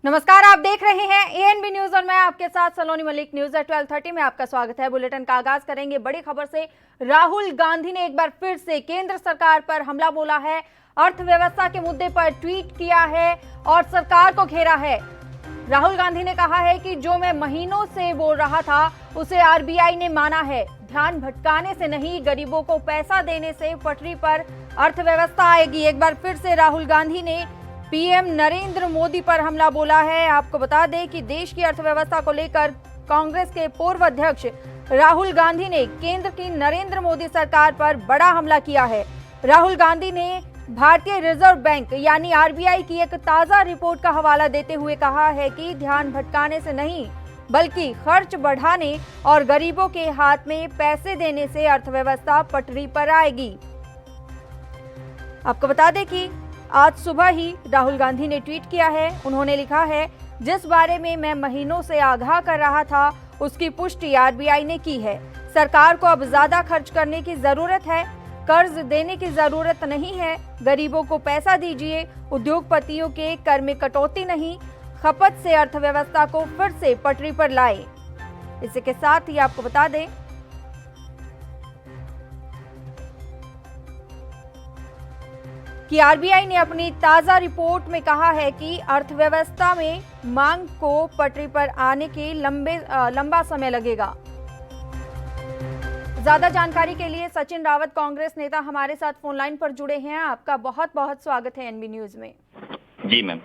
नमस्कार, आप देख रहे हैं एएनबी न्यूज और मैं आपके साथ सलोनी मलिक। न्यूज एट 12:30 में आपका स्वागत है। बुलेटिन का आगाज करेंगे बड़ी खबर से। राहुल गांधी ने एक बार फिर से केंद्र सरकार पर हमला बोला है, अर्थव्यवस्था के मुद्दे पर ट्वीट किया है और सरकार को घेरा है। राहुल गांधी ने कहा है कि जो मैं महीनों से बोल रहा था उसे आरबीआई ने माना है। ध्यान भटकाने से नहीं, गरीबों को पैसा देने से पटरी पर अर्थव्यवस्था आएगी। एक बार फिर से राहुल गांधी ने पीएम नरेंद्र मोदी पर हमला बोला है। आपको बता दें कि देश की अर्थव्यवस्था को लेकर कांग्रेस के पूर्व अध्यक्ष राहुल गांधी ने केंद्र की नरेंद्र मोदी सरकार पर बड़ा हमला किया है। राहुल गांधी ने भारतीय रिजर्व बैंक यानी आरबीआई की एक ताजा रिपोर्ट का हवाला देते हुए कहा है कि ध्यान भटकाने से नहीं बल्कि खर्च बढ़ाने और गरीबों के हाथ में पैसे देने से अर्थव्यवस्था पटरी पर आएगी। आपको बता दें कि आज सुबह ही राहुल गांधी ने ट्वीट किया है। उन्होंने लिखा है, जिस बारे में मैं महीनों से आगाह कर रहा था उसकी पुष्टि आरबीआई ने की है। सरकार को अब ज्यादा खर्च करने की जरूरत है, कर्ज देने की जरूरत नहीं है। गरीबों को पैसा दीजिए, उद्योगपतियों के कर में कटौती नहीं, खपत से अर्थव्यवस्था को फिर से पटरी पर लाए। इसी के साथ ही आपको बता दें कि आरबीआई ने अपनी ताजा रिपोर्ट में कहा है कि अर्थव्यवस्था में मांग को पटरी पर आने के लंबा समय लगेगा। ज्यादा जानकारी के लिए सचिन रावत कांग्रेस नेता हमारे साथ फोन लाइन पर जुड़े हैं। आपका बहुत बहुत स्वागत है एनबी न्यूज में। जी मैम।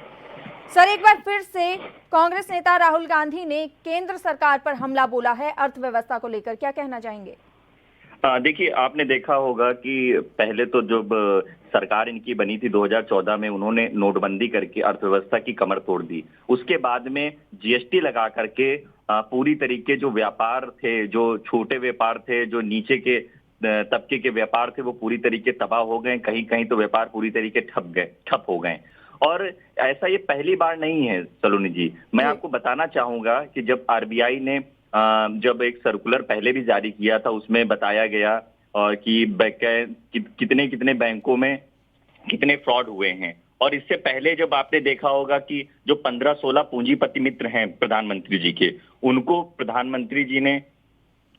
सर, एक बार फिर से कांग्रेस नेता राहुल गांधी ने केंद्र सरकार पर हमला बोला है अर्थव्यवस्था को लेकर, क्या कहना चाहेंगे? देखिए, आपने देखा होगा कि पहले तो जब सरकार इनकी बनी थी 2014 में, उन्होंने नोटबंदी करके अर्थव्यवस्था की कमर तोड़ दी। उसके बाद में जीएसटी लगा करके पूरी तरीके जो व्यापार थे, जो छोटे व्यापार थे, जो नीचे के तबके के व्यापार थे, वो पूरी तरीके तबाह हो गए। कहीं कहीं तो व्यापार पूरी तरीके ठप हो गए। और ऐसा ये पहली बार नहीं है सलोनी जी। मैं आपको बताना चाहूंगा कि जब आरबीआई ने जब एक सर्कुलर पहले भी जारी किया था, उसमें बताया गया कि कितने कितने बैंकों में कितने फ्रॉड हुए हैं। और इससे पहले जब आपने देखा होगा कि जो 15-16 पूंजीपति मित्र हैं प्रधानमंत्री जी के, उनको प्रधानमंत्री जी ने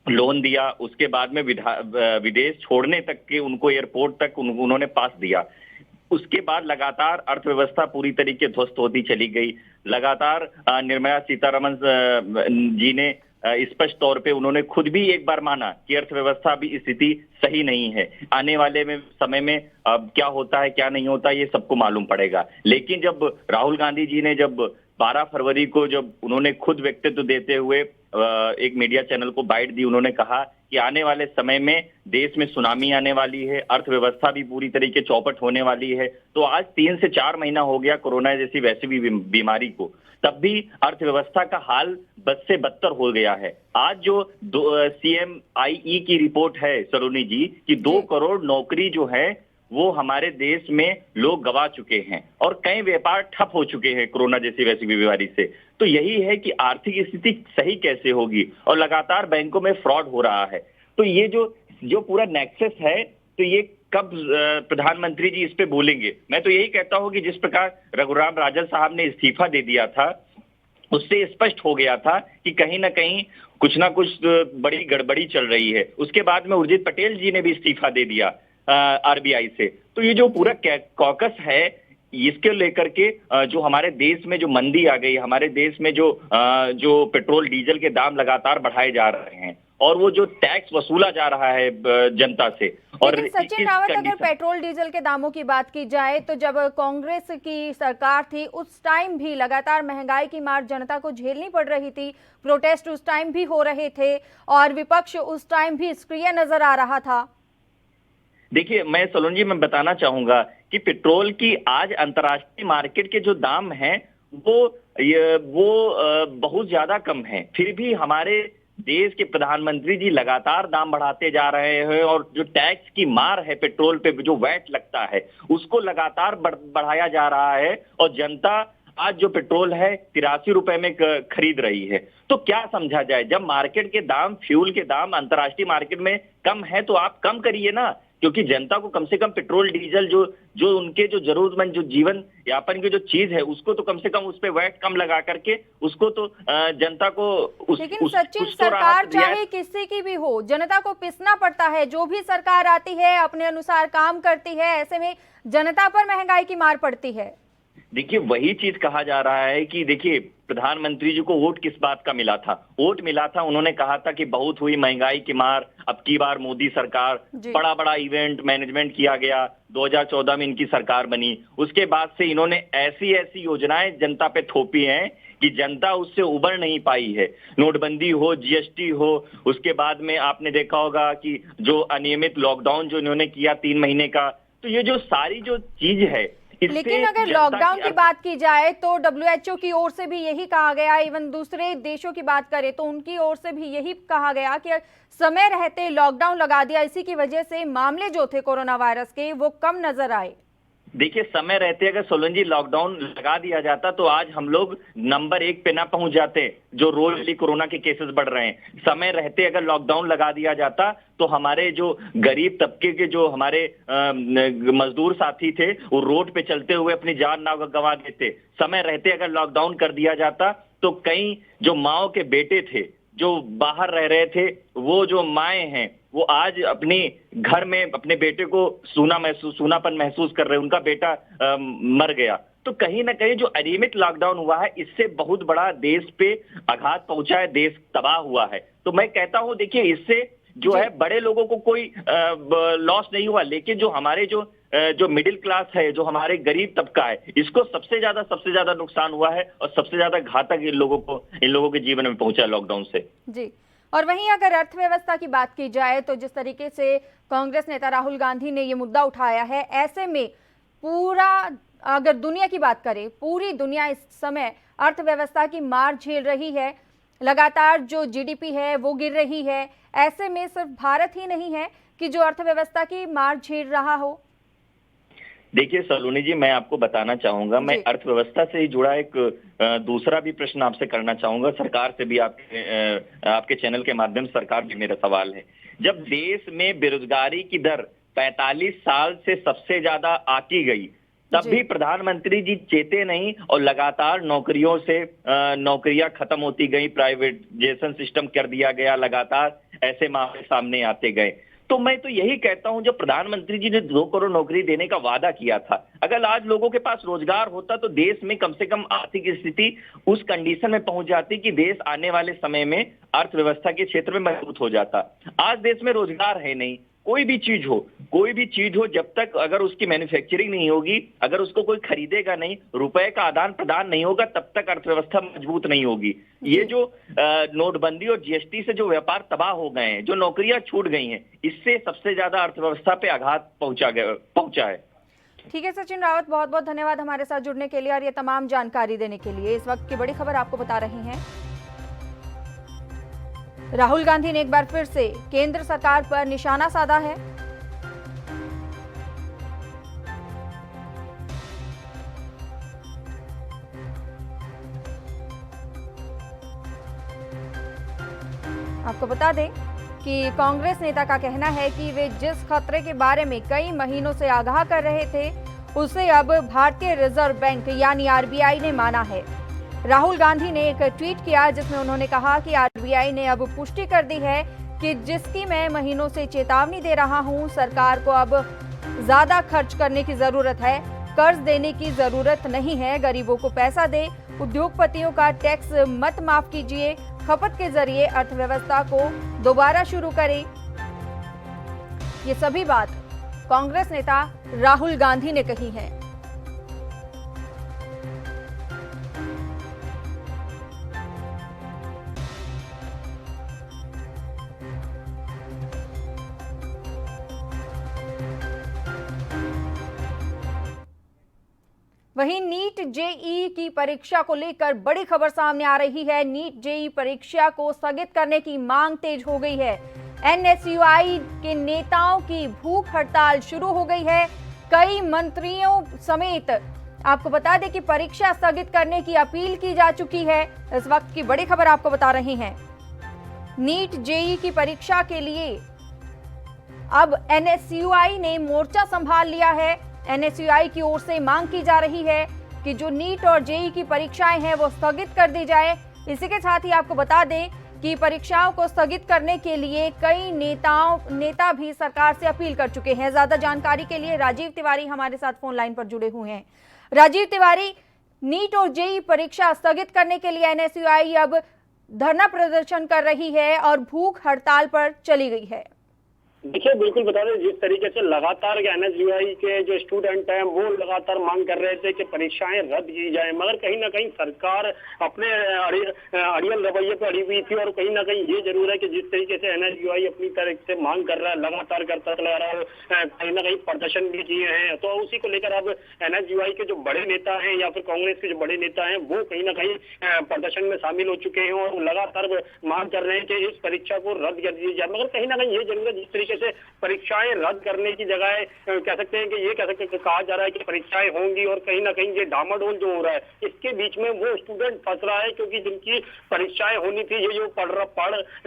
लोन दिया। उसके बाद में विदेश छोड़ने तक के उनको एयरपोर्ट तक उन्होंने पास दिया। उसके बाद लगातार अर्थव्यवस्था पूरी तरीके ध्वस्त होती चली गई। लगातार निर्मला सीतारमण जी ने स्पष्ट तौर पे उन्होंने खुद भी एक बार माना कि अर्थव्यवस्था भी स्थिति सही नहीं है। आने वाले समय में अब क्या होता है क्या नहीं होता ये सबको मालूम पड़ेगा। लेकिन जब राहुल गांधी जी ने जब 12 फरवरी को जब उन्होंने खुद व्यक्तित्व देते हुए एक मीडिया चैनल को बाइट दी, उन्होंने कहा कि आने वाले समय में देश में सुनामी आने वाली है, अर्थव्यवस्था भी पूरी तरीके चौपट होने वाली है। तो आज 3 से 4 महीना हो गया कोरोना जैसी वैश्विक बीमारी को, तब भी अर्थव्यवस्था का हाल बद से बदतर हो गया है। आज जो CMIE की रिपोर्ट है सलोनी जी कि 2 करोड़ नौकरी जो है वो हमारे देश में लोग गवा चुके हैं और कई व्यापार ठप हो चुके हैं कोरोना जैसी वैसी बीमारी से। तो यही है कि आर्थिक स्थिति सही कैसे होगी और लगातार बैंकों में फ्रॉड हो रहा है। तो ये जो पूरा नेक्सस है, तो ये कब प्रधानमंत्री जी इस पे बोलेंगे? मैं तो यही कहता हूँ कि जिस प्रकार रघुराम राजन साहब ने इस्तीफा दे दिया था, उससे स्पष्ट हो गया था कि कहीं ना कहीं कुछ ना कुछ बड़ी गड़बड़ी चल रही है। उसके बाद में उर्जित पटेल जी ने भी इस्तीफा दे दिया आरबीआई से। तो ये जो पूरा कॉकस है, इसके लेकर के जो हमारे देश में जो मंदी आ गई, हमारे देश में जो पेट्रोल डीजल के दाम लगातार बढ़ाए जा रहे हैं और वो जो टैक्स वसूला जा रहा है जनता से। और सचिन रावत, अगर पेट्रोल डीजल के दामों की बात की जाए तो जब कांग्रेस की सरकार थी उस टाइम भी लगातार महंगाई की मार जनता को झेलनी पड़ रही थी। प्रोटेस्ट उस टाइम भी हो रहे थे और विपक्ष उस टाइम भी सक्रिय नजर आ रहा था। देखिए, मैं सलोनी जी मैं बताना चाहूंगा कि पेट्रोल की आज अंतर्राष्ट्रीय मार्केट के जो दाम हैं वो बहुत ज्यादा कम है। फिर भी हमारे देश के प्रधानमंत्री जी लगातार दाम बढ़ाते जा रहे हैं और जो टैक्स की मार है पेट्रोल पे, जो वैट लगता है, उसको लगातार बढ़ाया जा रहा है और जनता आज जो पेट्रोल है 83 रुपए में खरीद रही है। तो क्या समझा जाए? जब मार्केट के दाम, फ्यूल के दाम अंतर्राष्ट्रीय मार्केट में कम है तो आप कम करिए ना। क्योंकि जनता को कम से कम पेट्रोल डीजल जो जो उनके जो जरूरतमंद जो जीवन यापन की जो चीज है उसको तो कम से कम उस पे वैट कम लगा करके उसको तो जनता को लेकिन सचिन, कुछ तो सरकार राहत दिया है। चाहे किसी की भी हो, जनता को पिसना पड़ता है। जो भी सरकार आती है अपने अनुसार काम करती है, ऐसे में जनता पर महंगाई की मार पड़ती है। देखिए वही चीज कहा जा रहा है कि देखिए प्रधानमंत्री जी को वोट किस बात का मिला था। वोट मिला था, उन्होंने कहा था कि बहुत हुई महंगाई की मार, अब की बार मोदी सरकार, बड़ा बड़ा इवेंट मैनेजमेंट किया गया, 2014 में इनकी सरकार बनी। उसके बाद से इन्होंने ऐसी ऐसी योजनाएं जनता पे थोपी हैं कि जनता उससे उबर नहीं पाई है। नोटबंदी हो, जीएसटी हो, उसके बाद में आपने देखा होगा कि जो अनियमित लॉकडाउन जो इन्होंने किया 3 महीने का, तो ये जो सारी जो चीज है। लेकिन अगर लॉकडाउन की बात की जाए तो WHO की ओर से भी यही कहा गया, इवन दूसरे देशों की बात करें तो उनकी ओर से भी यही कहा गया कि समय रहते लॉकडाउन लगा दिया, इसी की वजह से मामले जो थे कोरोना वायरस के वो कम नजर आए। देखिए समय रहते अगर सोलन जी लॉकडाउन लगा दिया जाता तो आज हम लोग नंबर 1 पे ना पहुंच जाते, जो रोज कोरोना के केसेस बढ़ रहे हैं। समय रहते अगर लॉकडाउन लगा दिया जाता तो हमारे जो गरीब तबके के जो हमारे मजदूर साथी थे वो रोड पे चलते हुए अपनी जान ना गंवा देते। समय रहते अगर लॉकडाउन कर दिया जाता तो कई जो माओ के बेटे थे जो बाहर रह रहे थे, वो जो माएँ हैं वो आज अपनी घर में अपने बेटे को सूनापन महसूस कर रहे हैं, उनका बेटा मर गया। तो कहीं ना कहीं जो अनियमित लॉकडाउन हुआ है इससे बहुत बड़ा देश पे आघात पहुंचा है, देश तबाह हुआ है। तो मैं कहता हूं देखिए इससे जो है बड़े लोगों को कोई लॉस नहीं हुआ, लेकिन जो हमारे जो मिडिल क्लास है, जो हमारे गरीब तबका है, इसको सबसे ज्यादा नुकसान हुआ है और सबसे ज्यादा घातक इन लोगों के जीवन में पहुंचा है लॉकडाउन से। जी, और वहीं अगर अर्थव्यवस्था की बात की जाए तो जिस तरीके से कांग्रेस नेता राहुल गांधी ने ये मुद्दा उठाया है, ऐसे में पूरा अगर दुनिया की बात करें, पूरी दुनिया इस समय अर्थव्यवस्था की मार झेल रही है। लगातार जो जीडीपी है वो गिर रही है। ऐसे में सिर्फ भारत ही नहीं है कि जो अर्थव्यवस्था की मार झेल रहा हो। देखिए सलोनी जी, मैं आपको बताना चाहूंगा, मैं अर्थव्यवस्था से ही जुड़ा एक दूसरा भी प्रश्न आपसे करना चाहूंगा। सरकार से भी आपके चैनल के माध्यम से सरकार भी मेरा सवाल है। जब देश में बेरोजगारी की दर 45 साल से सबसे ज्यादा आकी गई, तब भी प्रधानमंत्री जी चेते नहीं और लगातार नौकरियां खत्म होती गई, प्राइवेटाइजेशन सिस्टम कर दिया गया, लगातार ऐसे मामले सामने आते गए। तो मैं तो यही कहता हूं, जब प्रधानमंत्री जी ने 2 करोड़ नौकरी देने का वादा किया था, अगर आज लोगों के पास रोजगार होता तो देश में कम से कम आर्थिक स्थिति उस कंडीशन में पहुंच जाती कि देश आने वाले समय में अर्थव्यवस्था के क्षेत्र में मजबूत हो जाता। आज देश में रोजगार है नहीं। कोई भी चीज हो, जब तक अगर उसकी मैन्युफैक्चरिंग नहीं होगी, अगर उसको कोई खरीदेगा नहीं, रुपए का आदान प्रदान नहीं होगा, तब तक अर्थव्यवस्था मजबूत नहीं होगी। ये जो नोटबंदी और जीएसटी से जो व्यापार तबाह हो गए हैं, जो नौकरियां छूट गई हैं, इससे सबसे ज्यादा अर्थव्यवस्था पे आघात पहुंचा है। ठीक है सचिन रावत, बहुत बहुत धन्यवाद हमारे साथ जुड़ने के लिए और ये तमाम जानकारी देने के लिए। इस वक्त की बड़ी खबर आपको बता रहे हैं। राहुल गांधी ने एक बार फिर से केंद्र सरकार पर निशाना साधा है। आपको बता दें कि कांग्रेस नेता का कहना है कि वे जिस खतरे के बारे में कई महीनों से आगाह कर रहे थे, उसे अब भारतीय रिजर्व बैंक यानी आरबीआई ने माना है। राहुल गांधी ने एक ट्वीट किया जिसमें उन्होंने कहा कि आरबीआई ने अब पुष्टि कर दी है कि जिसकी मैं महीनों से चेतावनी दे रहा हूं, सरकार को अब ज्यादा खर्च करने की जरूरत है, कर्ज देने की जरूरत नहीं है। गरीबों को पैसा दे, उद्योगपतियों का टैक्स मत माफ कीजिए, खपत के जरिए अर्थव्यवस्था को दोबारा शुरू करें। ये सभी बात कांग्रेस नेता राहुल गांधी ने कही है। वहीं नीट जेईई की परीक्षा को लेकर बड़ी खबर सामने आ रही है। नीट जेईई परीक्षा को स्थगित करने की मांग तेज हो गई है। एनएसयूआई के नेताओं की भूख हड़ताल शुरू हो गई है। कई मंत्रियों समेत आपको बता दें कि परीक्षा स्थगित करने की अपील की जा चुकी है। इस वक्त की बड़ी खबर आपको बता रहे हैं। नीट जेईई की परीक्षा के लिए अब एनएसयूआई ने मोर्चा संभाल लिया है। एनएसयूआई की ओर से मांग की जा रही है कि जो नीट और जेईई की परीक्षाएं हैं वो स्थगित कर दी जाए। इसी के साथ ही आपको बता दें कि परीक्षाओं को स्थगित करने के लिए कई नेता भी सरकार से अपील कर चुके हैं। ज्यादा जानकारी के लिए राजीव तिवारी हमारे साथ फोन लाइन पर जुड़े हुए हैं। राजीव तिवारी, नीट और जेईई परीक्षा स्थगित करने के लिए एनएसयूआई अब धरना प्रदर्शन कर रही है और भूख हड़ताल पर चली गई है। देखिए, बिल्कुल बता दें, जिस तरीके से लगातार एनएसयूआई के जो स्टूडेंट हैं वो लगातार मांग कर रहे थे कि परीक्षाएं रद्द की जाए, मगर कहीं ना कहीं सरकार अपने अड़ियल रवैये पर अड़ी हुई थी। और कहीं ना कहीं ये जरूर है कि जिस तरीके से एनएसयूआई अपनी तरफ से मांग कर रहा है, लगातार करता चला रहा है, कहीं ना कहीं प्रदर्शन भी किए हैं, तो उसी को लेकर अब एनएसयूआई के जो बड़े नेता हैं या फिर कांग्रेस के जो बड़े नेता हैं वो कहीं ना कहीं प्रदर्शन में शामिल हो चुके हैं और लगातार मांग कर रहे हैं कि इस परीक्षा को रद्द कर दी जाए। मगर कहीं ना कहीं ये जरूर है, जिस तरीके से परीक्षाएं रद्द करने की जगह कह सकते हैं कि ये कहा जा रहा है कि परीक्षाएं होंगी और कहीं ना कहीं ये डामाडोल जो हो रहा है इसके बीच में वो स्टूडेंट फंस रहा है, क्योंकि जिनकी परीक्षाएं होनी थी, ये जो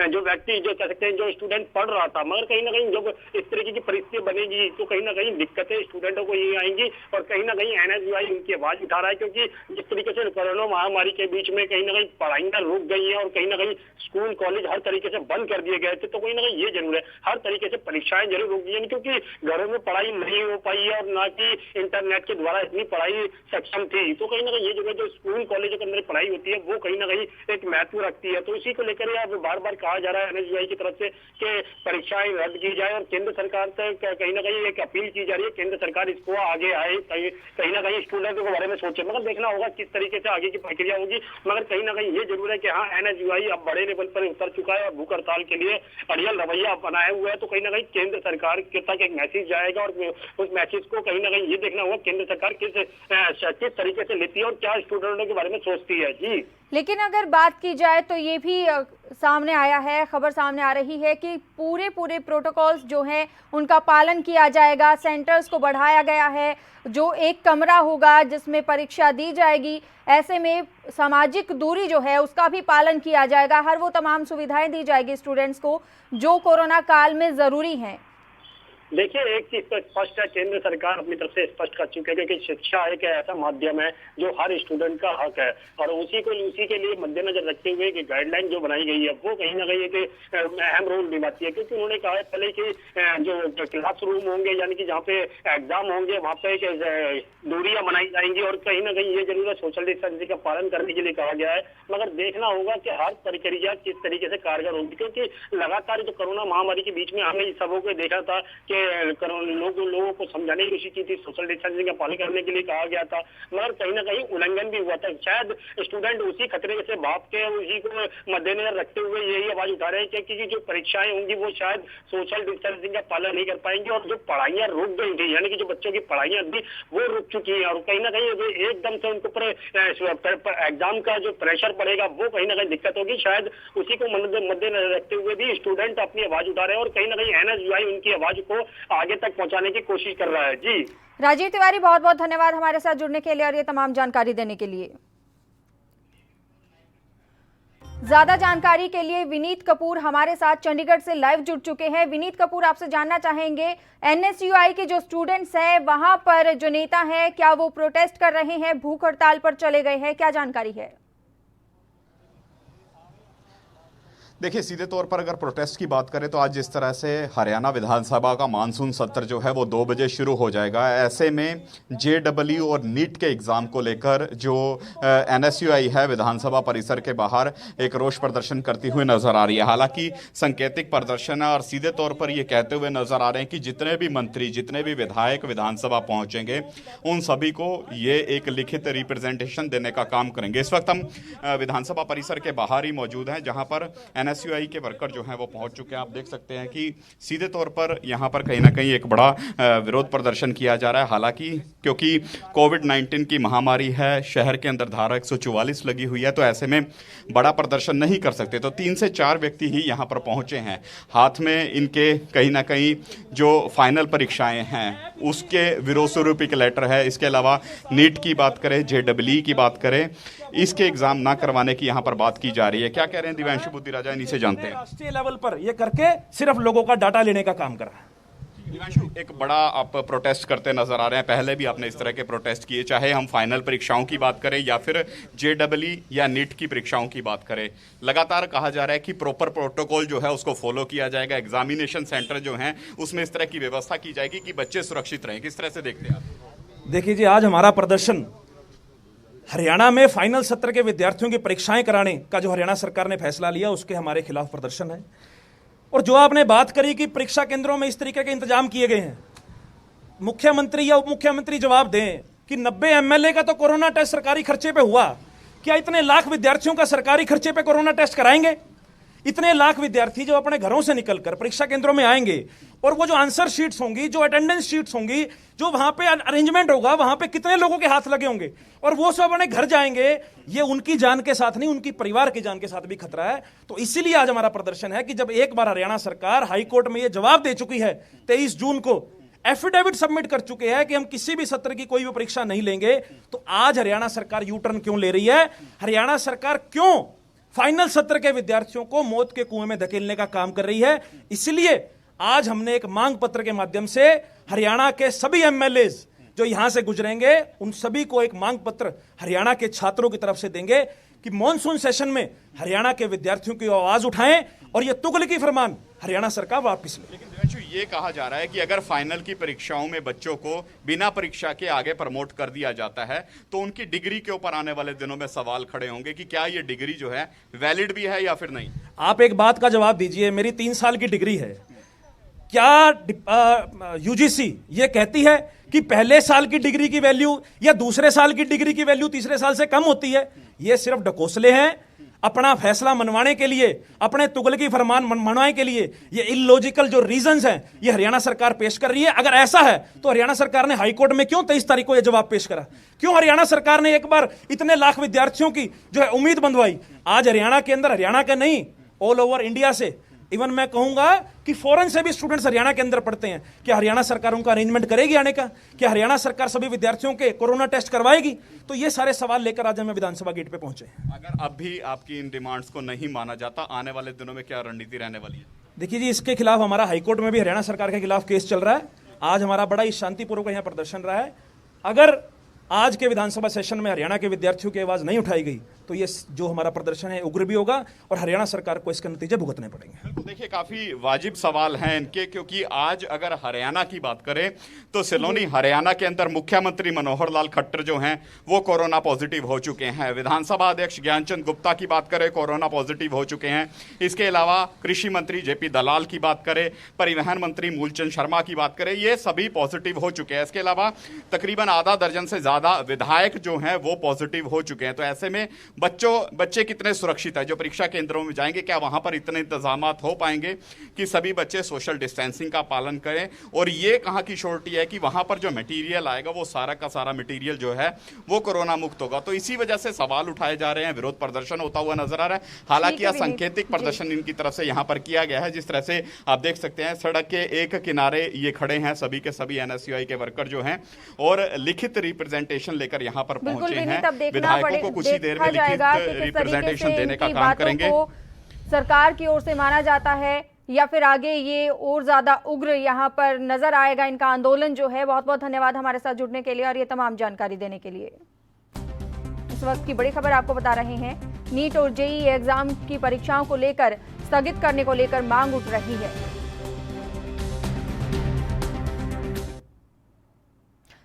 जो व्यक्ति जो कह सकते हैं जो स्टूडेंट पढ़ रहा था, मगर कहीं ना कहीं जब इस तरीके की परिस्थिति बनेगी तो कहीं ना कहीं दिक्कतें स्टूडेंटों को ये आएंगी और कहीं ना कहीं एनएसयूआई उनकी आवाज उठा रहा है। क्योंकि जिस तरीके से कोरोना महामारी के बीच में कहीं ना कहीं पढ़ाइयां रुक गई है और कहीं ना कहीं स्कूल कॉलेज हर तरीके से बंद कर दिए गए थे, तो कहीं ना कहीं ये जरूर है हर तरीके से परीक्षाएं जरूर रुक गई है, क्योंकि घरों में पढ़ाई नहीं हो पाई है और ना कि इंटरनेट के द्वारा इतनी पढ़ाई सक्षम थी। तो कहीं ना कहीं ये जगह जो स्कूल कॉलेजों के अंदर पढ़ाई होती है वो कहीं ना कहीं एक महत्व रखती है। तो इसी को लेकर अब बार बार कहा जा रहा है एनएसयूआई की तरफ से कि परीक्षाएं रद्द की जाए और केंद्र सरकार तक कहीं ना कहीं एक अपील की जा रही है, केंद्र सरकार इसको आगे आए, कहीं ना कहीं स्टूडेंटों के बारे में सोचे। मगर देखना होगा किस तरीके से आगे की प्रक्रिया होगी। मगर कहीं ना कहीं ये जरूर है कि हाँ, एनएसयूआई अब बड़े लेवल पर उतर चुका है और भूख हड़ताल के लिए अड़ियल रवैया बनाया हुआ है। तो कहीं ना कहीं केंद्र सरकार के तक एक मैसेज जाएगा और उस मैसेज को कहीं ना कहीं ये देखना होगा केंद्र सरकार किस तरीके से लेती है और क्या स्टूडेंटों के बारे में सोचती है। जी, लेकिन अगर बात की जाए तो ये भी सामने आया है, खबर सामने आ रही है कि पूरे प्रोटोकॉल्स जो हैं उनका पालन किया जाएगा। सेंटर्स को बढ़ाया गया है, जो एक कमरा होगा जिसमें परीक्षा दी जाएगी, ऐसे में सामाजिक दूरी जो है उसका भी पालन किया जाएगा। हर वो तमाम सुविधाएं दी जाएगी स्टूडेंट्स को जो कोरोना काल में ज़रूरी हैं। देखिए, एक चीज तो स्पष्ट है, केंद्र सरकार अपनी तरफ से स्पष्ट कर चुके हैं कि शिक्षा एक ऐसा माध्यम है जो हर स्टूडेंट का हक है और उसी के लिए मद्देनजर रखते हुए कि गाइडलाइन जो बनाई गई है वो कहीं ना कहीं एक अहम रोल निभाती है। क्योंकि उन्होंने कहा है पहले कि जो क्लासरूम होंगे यानी कि जहाँ पे एग्जाम होंगे वहाँ पे दूरियां बनाई जाएंगी और कहीं ना कहीं ये जरूर है सोशल डिस्टेंसिंग का पालन करने के लिए कहा गया है। मगर देखना होगा कि हर प्रक्रिया किस तरीके से कारगर होगी, क्योंकि लगातार जो कोरोना महामारी के बीच में हमने सबों को देखा था कि लोगों को समझाने की कोशिश की थी, सोशल डिस्टेंसिंग का पालन करने के लिए कहा गया था, मगर कहीं ना कहीं उल्लंघन भी हुआ था। शायद स्टूडेंट उसी खतरे से भाग के उसी को मद्देनजर रखते हुए यही आवाज उठा रहे हैं कि जो परीक्षाएं होंगी वो शायद सोशल डिस्टेंसिंग का पालन नहीं कर पाएंगे और जो पढ़ाइयां रुक गई थी यानी कि जो बच्चों की पढ़ाइयां थी वो रुक चुकी है और कहीं ना कहीं एकदम से उनके ऊपर एग्जाम का जो प्रेशर पड़ेगा वो कहीं ना कहीं दिक्कत होगी। शायद उसी को मद्देनजर रखते हुए भी स्टूडेंट अपनी आवाज उठा रहे हैं और कहीं ना कहीं एनएसयूआई उनकी आवाज को आगे तक पहुंचाने की कोशिश कर रहा है। जी, राजीव तिवारी, बहुत बहुत धन्यवाद हमारे साथ जुड़ने के लिए और ये तमाम जानकारी देने के लिए। ज्यादा जानकारी के लिए विनीत कपूर हमारे साथ चंडीगढ़ से लाइव जुड़ चुके हैं। विनीत कपूर, आपसे जानना चाहेंगे एनएसयूआई के जो स्टूडेंट्स हैं वहां पर जो नेता हैं क्या वो प्रोटेस्ट कर रहे हैं, भूख हड़ताल पर चले गए हैं, क्या जानकारी है? देखिए, सीधे तौर पर अगर प्रोटेस्ट की बात करें तो आज जिस तरह से हरियाणा विधानसभा का मानसून सत्र जो है वो 2 बजे शुरू हो जाएगा, ऐसे में जेडब्ल्यू और नीट के एग्ज़ाम को लेकर जो एनएसयूआई है विधानसभा परिसर के बाहर एक रोष प्रदर्शन करती हुई नजर आ रही है। हालांकि सांकेतिक प्रदर्शन है और सीधे तौर पर ये कहते हुए नजर आ रहे हैं कि जितने भी मंत्री, जितने भी विधायक विधानसभा पहुंचेंगे उन सभी को ये एक लिखित रिप्रेजेंटेशन देने का काम करेंगे। इस वक्त हम विधानसभा परिसर के बाहर ही मौजूद हैं जहाँ पर एनएसयूआई के वर्कर जो हैं वो पहुंच चुके हैं। आप देख सकते हैं कि सीधे तौर पर यहाँ पर कहीं ना कहीं एक बड़ा विरोध प्रदर्शन किया जा रहा है। हालांकि क्योंकि कोविड-19 की महामारी है, शहर के अंदर धारा 144 लगी हुई है, तो ऐसे में बड़ा प्रदर्शन नहीं कर सकते, तो 3 से 4 व्यक्ति ही यहाँ पर पहुंचे हैं। हाथ में इनके कहीं ना कहीं जो फाइनल परीक्षाएं हैं उसके विरोध स्वरूप एक लेटर है। इसके अलावा नीट की बात करें, जेडब्ल्यू की बात करें, इसके एग्जाम ना करवाने की यहाँ पर बात की जा रही है। क्या कह रहे हैं दिव्यांशु बुद्धि राजा, इन्हीं से जानते हैं। राष्ट्रीय लेवल पर ये करके सिर्फ लोगों का डाटा लेने का काम कर रहा है। दिव्यांशु, एक बड़ा आप प्रोटेस्ट करते नजर आ रहे हैं, पहले भी आपने इस तरह के प्रोटेस्ट किए, चाहे हम फाइनल परीक्षाओं की बात करें या फिर जेडब्ल्यू या नीट की परीक्षाओं की बात करें। लगातार कहा जा रहा है कि प्रॉपर प्रोटोकॉल जो है उसको फॉलो किया जाएगा, एग्जामिनेशन सेंटर जो हैं उसमें इस तरह की व्यवस्था की जाएगी कि बच्चे सुरक्षित रहें। किस तरह से देखते हैं आप? देखिए जी, आज हमारा प्रदर्शन हरियाणा में फाइनल सत्र के विद्यार्थियों की परीक्षाएं कराने का जो हरियाणा सरकार ने फैसला लिया उसके हमारे खिलाफ प्रदर्शन है। और जो आपने बात करी कि परीक्षा केंद्रों में इस तरीके के इंतजाम किए गए हैं, मुख्यमंत्री या उप मुख्यमंत्री जवाब दें कि 90 एमएलए का तो कोरोना टेस्ट सरकारी खर्चे पे हुआ, क्या इतने लाख विद्यार्थियों का सरकारी खर्चे पे कोरोना टेस्ट कराएंगे? इतने लाख विद्यार्थी जो अपने घरों से निकलकर परीक्षा केंद्रों में आएंगे और वो जो आंसर शीट्स होंगी, जो अटेंडेंस शीट्स होंगी, जो वहां पे अरेंजमेंट होगा, वहां पे कितने लोगों के हाथ लगे होंगे और वो सब अपने घर जाएंगे, ये उनकी जान के साथ नहीं, उनकी परिवार की जान के साथ भी खतरा है। तो इसीलिए आज हमारा प्रदर्शन है कि जब एक बार हरियाणा सरकार हाईकोर्ट में ये जवाब दे चुकी है, 23 जून को एफिडेविट सबमिट कर चुके हैं कि हम किसी भी सत्र की कोई भी परीक्षा नहीं लेंगे, तो आज हरियाणा सरकार यू टर्न क्यों ले रही है? हरियाणा सरकार क्यों फाइनल सत्र के विद्यार्थियों को मौत के कुएं में धकेलने का काम कर रही है? इसलिए आज हमने एक मांग पत्र के माध्यम से हरियाणा के सभी एमएलए जो यहां से गुजरेंगे उन सभी को एक मांग पत्र हरियाणा के छात्रों की तरफ से देंगे कि मॉनसून सेशन में हरियाणा के विद्यार्थियों की आवाज उठाएं और यह तुगलकी फरमान हरियाणा सरकार वापस ले। लेकिन दिव्यांशु, ये कहा जा रहा है कि अगर फाइनल की परीक्षाओं में बच्चों को बिना परीक्षा के आगे प्रमोट कर दिया जाता है तो उनकी डिग्री के ऊपर आने वाले दिनों में सवाल खड़े होंगे कि क्या ये डिग्री जो है वैलिड भी है या फिर नहीं। आप एक बात का जवाब दीजिए, मेरी 3 साल की डिग्री है, क्या यूजीसी ये कहती है कि पहले साल की डिग्री की वैल्यू या दूसरे साल की डिग्री की वैल्यू तीसरे साल से कम होती है? ये सिर्फ ढकोसले हैं अपना फैसला मनवाने के लिए, अपने तुगलकी फरमान मनवाने के लिए। ये इलॉजिकल जो रीजंस हैं ये हरियाणा सरकार पेश कर रही है। अगर ऐसा है तो हरियाणा सरकार ने हाईकोर्ट में क्यों 23 तारीख को यह जवाब पेश करा? क्यों हरियाणा सरकार ने एक बार इतने लाख विद्यार्थियों की जो है उम्मीद बंधवाई? आज हरियाणा के अंदर, हरियाणा का नहीं, ऑल ओवर इंडिया से, इवन मैं कहूंगा कि फॉरेन से भी स्टूडेंट्स हरियाणा के अंदर पढ़ते हैं। क्या हरियाणा सरकार उनका अरेंजमेंट करेगी आने का? क्या हरियाणा सरकार सभी विद्यार्थियों के कोरोना टेस्ट करवाएगी? तो ये सारे सवाल लेकर आज हम विधानसभा गेट पे पहुंचे। अगर अब भी आपकी इन डिमांड्स को नहीं माना जाता, आने वाले दिनों में क्या रणनीति रहने वाली है? देखिए जी, इसके खिलाफ हमारा हाईकोर्ट में भी हरियाणा सरकार के खिलाफ केस चल रहा है। आज हमारा बड़ा ही शांतिपूर्वक यहाँ प्रदर्शन रहा है। अगर आज के विधानसभा सेशन में हरियाणा के विद्यार्थियों की आवाज नहीं उठाई गई तो ये जो हमारा प्रदर्शन है उग्र भी होगा और हरियाणा सरकार को इसके नतीजे भुगतने पड़ेंगे। बिल्कुल, देखिए काफी वाजिब सवाल हैं इनके, क्योंकि आज अगर हरियाणा की बात करें तो सिलोनी हरियाणा के अंदर मुख्यमंत्री मनोहर लाल खट्टर जो हैं वो कोरोना पॉजिटिव हो चुके हैं। विधानसभा अध्यक्ष ज्ञानचंद गुप्ता की बात करें, कोरोना पॉजिटिव हो चुके हैं। इसके अलावा कृषि मंत्री जेपी दलाल की बात करें, परिवहन मंत्री मूलचंद शर्मा की बात करें, ये सभी पॉजिटिव हो चुके हैं। इसके अलावा तकरीबन आधा दर्जन से ज्यादा विधायक जो हैं वो पॉजिटिव हो चुके हैं। तो ऐसे में बच्चे कितने सुरक्षित है जो परीक्षा केंद्रों में जाएंगे? क्या वहां पर इतने इंतजामात हो पाएंगे कि सभी बच्चे सोशल डिस्टेंसिंग का पालन करें? और ये कहां की श्योरिटी है कि वहां पर जो मटेरियल आएगा वो सारा का सारा मटेरियल जो है वो कोरोना मुक्त होगा? तो इसी वजह से सवाल उठाए जा रहे हैं, विरोध प्रदर्शन होता हुआ नजर आ रहा है। हालांकि यह सांकेतिक प्रदर्शन इनकी तरफ से यहां पर किया गया है। जिस तरह से आप देख सकते हैं सड़क के एक किनारे ये खड़े हैं सभी के सभी एनएसयूआई के वर्कर जो हैं और लिखित रिप्रेजेंटेशन लेकर यहां पर पहुंचे हैं। विधायकों को कुछ ही देर में लिखित रिप्रेजेंटेशन देने का काम करेंगे। सरकार की ओर से माना जाता है या फिर आगे ये और ज्यादा उग्र यहाँ पर नजर आएगा इनका आंदोलन जो है। बहुत बहुत धन्यवाद हमारे साथ जुड़ने के लिए और ये तमाम जानकारी देने के लिए। इस वक्त की बड़ी खबर आपको बता रहे हैं, नीट और जेईई एग्जाम की परीक्षाओं को लेकर स्थगित करने को लेकर मांग उठ रही है।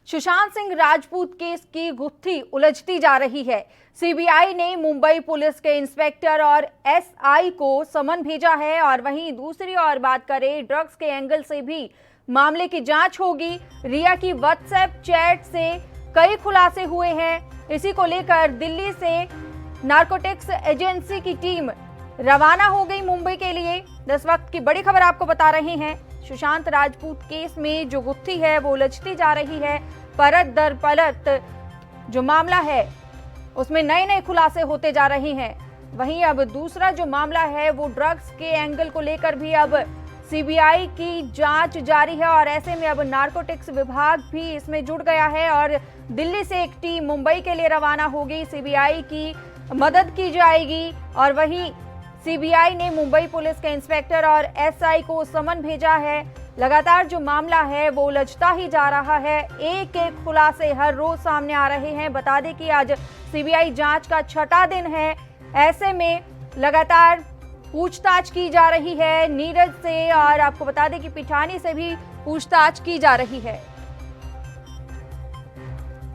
सुशांत सिंह राजपूत केस की गुत्थी उलझती जा रही है। सीबीआई ने मुंबई पुलिस के इंस्पेक्टर और एसआई को समन भेजा है और वहीं दूसरी ओर बात करें ड्रग्स के एंगल से भी मामले की जांच होगी। रिया की व्हाट्सएप चैट से कई खुलासे हुए हैं। इसी को लेकर दिल्ली से नारकोटिक्स एजेंसी की टीम रवाना हो गई मुंबई के लिए। इस वक्त की बड़ी खबर आपको बता रहे हैं, सुशांत राजपूत केस में जो गुत्थी है वो उलझती जा रही है। परत दर परत जो मामला है उसमें नए नए खुलासे होते जा रहे हैं। वहीं अब दूसरा जो मामला है वो ड्रग्स के एंगल को लेकर भी अब सीबीआई की जांच जारी है और ऐसे में अब नारकोटिक्स विभाग भी इसमें जुड़ गया है और दिल्ली से एक टीम मुंबई के लिए रवाना होगी। सीबीआई की मदद की जाएगी और वहीं सीबीआई ने मुंबई पुलिस के इंस्पेक्टर और एसआई को समन भेजा है। लगातार जो मामला है वो उलझता ही जा रहा है। एक एक खुलासे हर रोज सामने आ रहे हैं। बता दें कि आज सीबीआई जांच का 6वां दिन है। ऐसे में लगातार पूछताछ की जा रही है नीरज से, और आपको बता दें कि पिठानी से भी पूछताछ की जा रही है।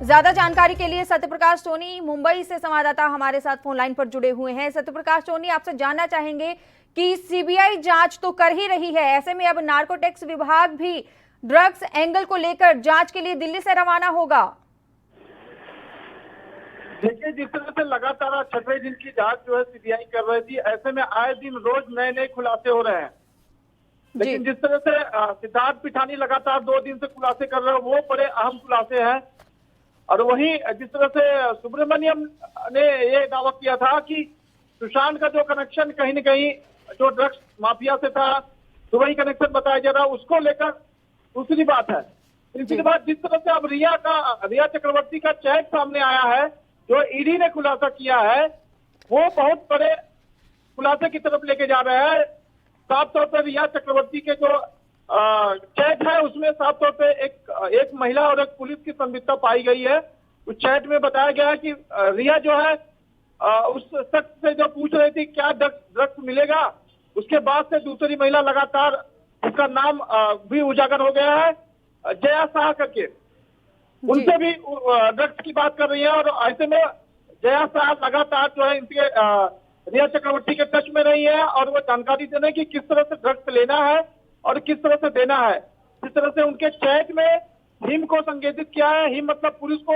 ज्यादा जानकारी के लिए सत्यप्रकाश सोनी मुंबई से संवाददाता हमारे साथ फोन लाइन पर जुड़े हुए हैं। सत्यप्रकाश सोनी, आपसे जानना चाहेंगे कि सीबीआई जांच तो कर ही रही है, ऐसे में अब नार्कोटिक्स विभाग भी ड्रग्स एंगल को लेकर जांच के लिए दिल्ली से रवाना होगा। देखिए, जिस तरह से लगातार 6वें दिन की जांच जो है सीबीआई कर रही थी, ऐसे में आए दिन रोज नए नए खुलासे हो रहे हैं। लेकिन जिस तरह से सिद्धार्थ पिठानी लगातार 2 दिन से खुलासे कर रहे हैं, वो बड़े अहम खुलासे हैं। और वहीं जिस तरह से सुब्रमण्यम ने ये दावा किया था कि सुशांत का जो कनेक्शन कहीं न कहीं जो ड्रग्स माफिया से था, दुबई कनेक्शन बताया जा रहा है, उसको लेकर दूसरी बात है। तीसरी बात, जिस तरह से अब रिया चक्रवर्ती का चैट सामने आया है, जो ईडी ने खुलासा किया है, वो बहुत बड़े खुलासे की तरफ लेके जा रहे हैं। साफ तौर पर रिया चक्रवर्ती के जो चैट है, उसमें साफ तौर पे एक महिला और एक पुलिस की संलिप्तता पाई गई है। उस चैट में बताया गया है कि रिया जो है उस शख्स से जो पूछ रही थी क्या ड्रग्स मिलेगा, उसके बाद से दूसरी महिला लगातार, उसका नाम भी उजागर हो गया है, जया शाह करके, उनसे भी ड्रग्स की बात कर रही है। और ऐसे में जया शाह लगातार जो है इनके रिया चक्रवर्ती के टच में रही है और वो जानकारी दे रहे हैं कि किस तरह से ड्रग्स लेना है और किस तरह से देना है। जिस तरह से उनके चैट में हिम को संकेतित किया है, हिम मतलब पुलिस को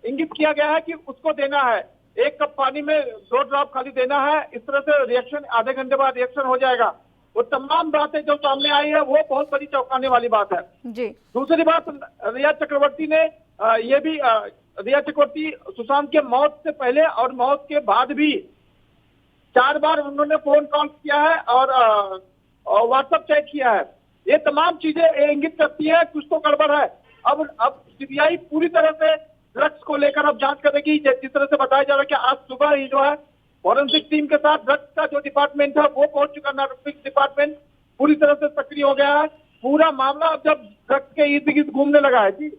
इंगित किया गया है कि उसको देना है, 1 कप पानी में 2 ड्रॉप खाली देना है। इस तरह से रिएक्शन, आधे घंटे बाद रिएक्शन हो जाएगा। वो तमाम बातें जो सामने आई है, वो बहुत बड़ी चौंकाने वाली बात है जी। दूसरी बात, रिया चक्रवर्ती ने ये भी रिया चक्रवर्ती सुशांत के मौत से पहले और मौत के बाद भी 4 बार उन्होंने फोन कॉल किया है और व्हाट्सएप चैट किया है। ये तमाम चीजें इंगित करती है कुछ तो गड़बड़ है। अब सीबीआई पूरी तरह से ड्रग्स को लेकर अब जांच करेगी। जिस तरह से बताया जा रहा है कि आज सुबह ही जो है फॉरेंसिक टीम के साथ ड्रग्स का जो डिपार्टमेंट है वो पहुंच चुका। नार्कोटिक्स डिपार्टमेंट पूरी तरह से सक्रिय हो गया है। पूरा मामला अब जब ड्रग्स के इर्द गिर्द घूमने लगा है जी।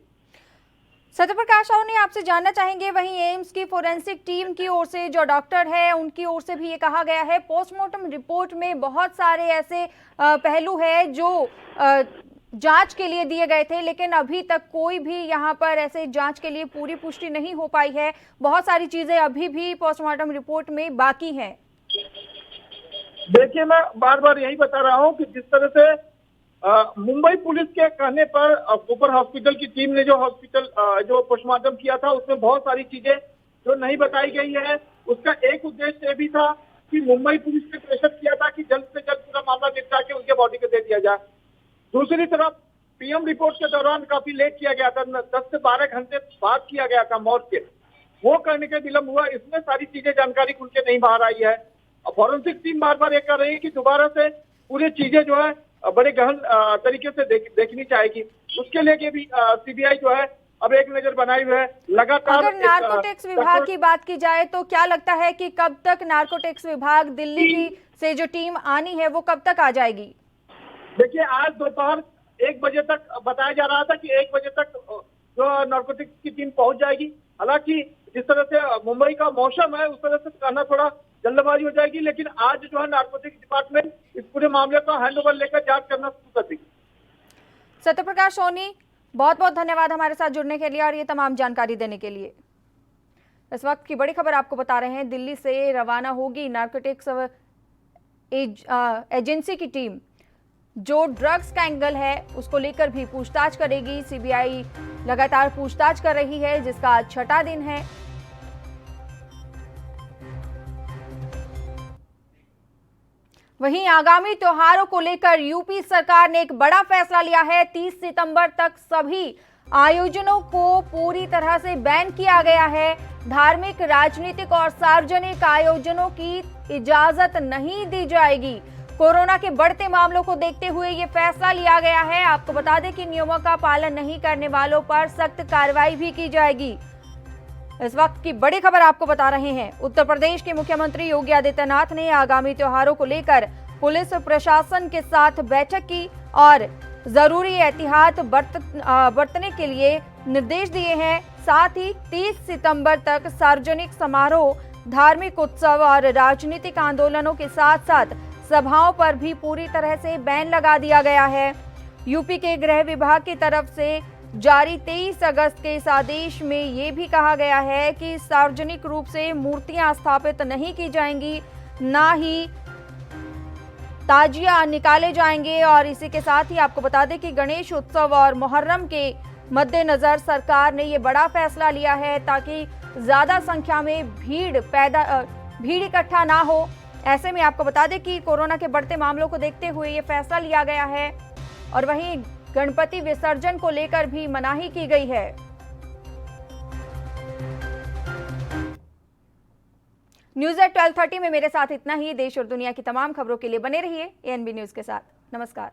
सत्यप्रकाश सोनी, आपसे जानना चाहेंगे, वहीं एम्स की फोरेंसिक टीम की ओर से जो डॉक्टर है उनकी ओर से भी ये कहा गया है, पोस्टमार्टम रिपोर्ट में बहुत सारे ऐसे पहलू है जो जांच के लिए दिए गए थे, लेकिन अभी तक कोई भी यहाँ पर ऐसे जांच के लिए पूरी पुष्टि नहीं हो पाई है। बहुत सारी चीजें अभी भी पोस्टमार्टम रिपोर्ट में बाकी हैं। देखिए, मैं बार बार यही बता रहा हूँ कि जिस तरह से मुंबई पुलिस के कहने पर कूपर हॉस्पिटल की टीम ने जो पोस्टमार्टम किया था, उसमें बहुत सारी चीजें जो नहीं बताई गई है। उसका एक उद्देश्य ये भी था कि मुंबई पुलिस ने प्रेशर किया था कि जल्द से जल्द पूरा मामला निपटा के उनके बॉडी को दे दिया जाए। दूसरी तरफ पीएम रिपोर्ट के दौरान काफी लेट किया गया था, 10 से 12 घंटे बाद किया गया था मौत के, वो करने के विलंब हुआ। इसमें सारी चीजें जानकारी खुल के नहीं बाहर आई है। फॉरेंसिक टीम बार बार ये कर रही है कि दोबारा से पूरी चीजें जो है बड़े गहन तरीके से देखनी चाहेगी। उसके लिए भी सीबीआई जो है अब एक नजर बनाई हुई है लगातार। अगर नार्कोटिक्स विभाग की बात की जाए तो क्या लगता है कि कब तक नार्कोटिक्स विभाग दिल्ली की से जो टीम आनी है वो कब तक आ जाएगी? देखिए, आज दोपहर 1 बजे तक बताया जा रहा था कि 1 बजे तक जो नार्कोटिक्स की टीम पहुंच जाएगी। हालांकि जिस तरह से मुंबई का मौसम है, उस तरह से कहना थोड़ा जल्दबाजी हो जाएगी, लेकिन आज जो है नार्कोटिक्स डिपार्टमेंट इस पूरे मामले का हैंडओवर लेकर जांच करना शुरू कर देगी। सत्यप्रकाश सोनी, बहुत बहुत धन्यवाद हमारे साथ जुड़ने के लिए और ये तमाम जानकारी देने के लिए। इस वक्त की बड़ी खबर आपको बता रहे हैं, दिल्ली से रवाना होगी नार्कोटिक्स एजेंसी की टीम। जो ड्रग्स का एंगल है उसको लेकर भी पूछताछ करेगी। सीबीआई लगातार पूछताछ कर रही है, जिसका आज 6वां दिन है। वहीं आगामी त्योहारों को लेकर यूपी सरकार ने एक बड़ा फैसला लिया है। 30 सितंबर तक सभी आयोजनों को पूरी तरह से बैन किया गया है। धार्मिक, राजनीतिक और सार्वजनिक आयोजनों की इजाजत नहीं दी जाएगी। कोरोना के बढ़ते मामलों को देखते हुए ये फैसला लिया गया है। आपको बता दें कि नियमों का पालन नहीं करने वालों पर सख्त कार्रवाई भी की जाएगी। इस वक्त की बड़ी खबर आपको बता रहे हैं, उत्तर प्रदेश के मुख्यमंत्री योगी आदित्यनाथ ने आगामी त्योहारों को लेकर पुलिस प्रशासन के साथ बैठक की और जरूरी एहतियात बरतने के लिए निर्देश दिए हैं। साथ ही 30 सितंबर तक सार्वजनिक समारोह, धार्मिक उत्सव और राजनीतिक आंदोलनों के साथ साथ सभाओं पर भी पूरी तरह से बैन लगा दिया गया है। यूपी के गृह विभाग की तरफ से जारी 23 अगस्त के इस आदेश में ये भी कहा गया है कि सार्वजनिक रूप से मूर्तियां स्थापित नहीं की जाएंगी, ना ही ताजिया निकाले जाएंगे। और इसी के साथ ही आपको बता दें कि गणेश उत्सव और मुहर्रम के मद्देनजर सरकार ने ये बड़ा फैसला लिया है ताकि ज्यादा संख्या में भीड़ इकट्ठा ना हो। ऐसे में आपको बता दें कि कोरोना के बढ़ते मामलों को देखते हुए ये फैसला लिया गया है और वहीं गणपति विसर्जन को लेकर भी मनाही की गई है। न्यूज़ एट 12:30 में मेरे साथ इतना ही। देश और दुनिया की तमाम खबरों के लिए बने रहिए एएनबी न्यूज के साथ। नमस्कार।